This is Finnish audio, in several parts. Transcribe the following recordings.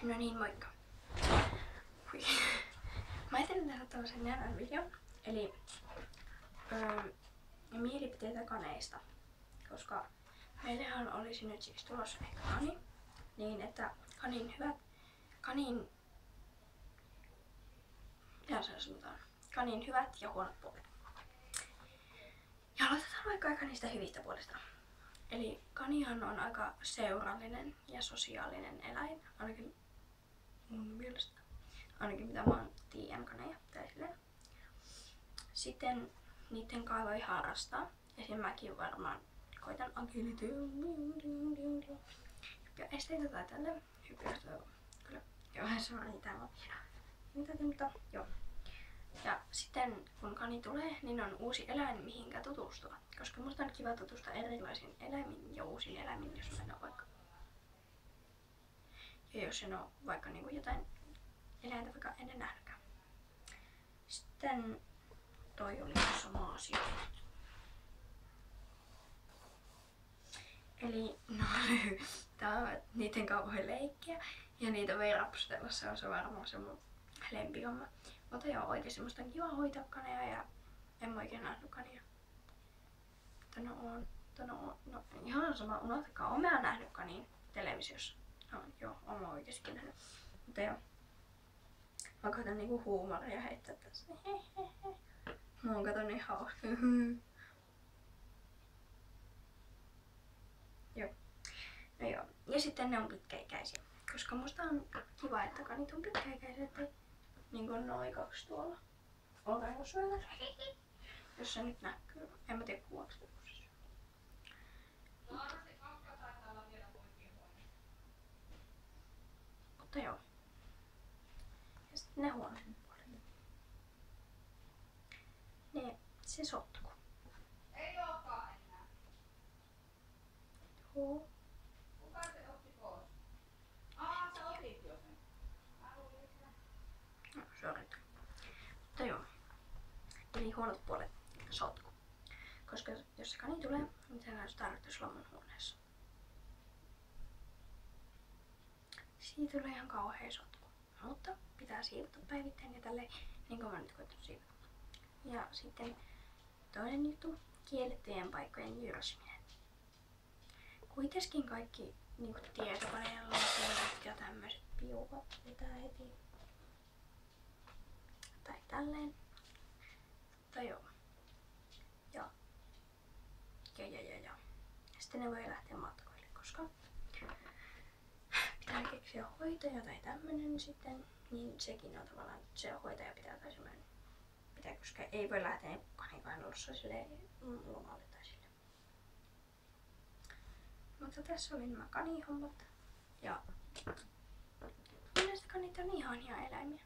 No niin, moikka. Hui. Mä ajattelin tehdä tällaisen jännän videon, eli mielipiteitä kaneista, koska meillähän olisi nyt siis tulossa ehkä kani, niin että kanin hyvät ja huonot puolet. Ja aloitetaan vaikka aika niistä hyvistä puolista. Eli kanihan on aika seurallinen ja sosiaalinen eläin, ainakin mun mielestä. Ainakin mitä mä tiedän kaneja tai silleen. Sitten niiden kanssa voi harrastaa. Esim. Mäkin varmaan koitan agility ja esteitä tai tälleen. Hyppyistä kyllä. Joo, sorry, tää on vielä. Mutta joo. Ja sitten kun kani tulee, niin on uusi eläin mihinkä tutustua. Koska musta on kiva tutustua erilaisiin eläimiin ja uusiin eläimiin, jos mä en oo vaikka. Ja jos en oo vaikka niinku jotain eläintä vaikka ennen nähnytkään. Sitten toi oli sama asia. Eli no, niiden kanssa voi leikkiä ja niitä voi rapsutella, se on varmaan se mun lempihomma. Mutta joo, oikeesti musta on kiva hoitaa kaneja ja en mä oikein nähnyt kania. No ihan sama, unohtakaa, oon mä nähnyt kanin televisiossa. No joo, oon mä oikeestikin nähnyt. Mutta joo. Mä koitan niinku huumoria heittää tässä. Mä oon kato niin hauska. Joo. No joo. Ja sitten ne on pitkäikäisiä. Koska musta on kiva, että kanit on pitkäikäisiä, ettei niinku noi kaksi tuolla. Oltaanko syödä? Jos se nyt näkyy. En mä tiedä kuvaako se. Mutta joo. Ja sitten ne huonot puolet. Se sotku. Ei olekaan enää. Joo. Kuka se otti pois? Sä otit jo sen. No, sorry. Mutta joo. Eli huonot puolet sotku. Koska jos se kani tulee, niin se olisi tarkoitus olla mun huoneessa. Siitä tulee ihan kauhea sotku. Mutta pitää siivota päivittäin ja tälleen, niin kuin mä nyt koitan siivota. Ja sitten toinen juttu, kiellettyjen paikkojen jyrsiminen. Kuitenkin kaikki niin tietokoneella ja tämmöiset piuhat vetää heti. Tai tälleen. Mutta joo. Ja. Sitten ne voi lähteä matkoille, koska pitää keksiä hoitaja tai tämmönen sitten, niin sekin on tavallaan, se hoitaja pitää tai semmoinen, koska ei voi lähteä kanikailussa silleen lomalle tai silleen. Mutta tässä oli nämä kanihommat ja mielestäni kanit on ihania eläimiä.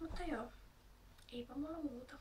Mutta joo, eipä mulla muuta.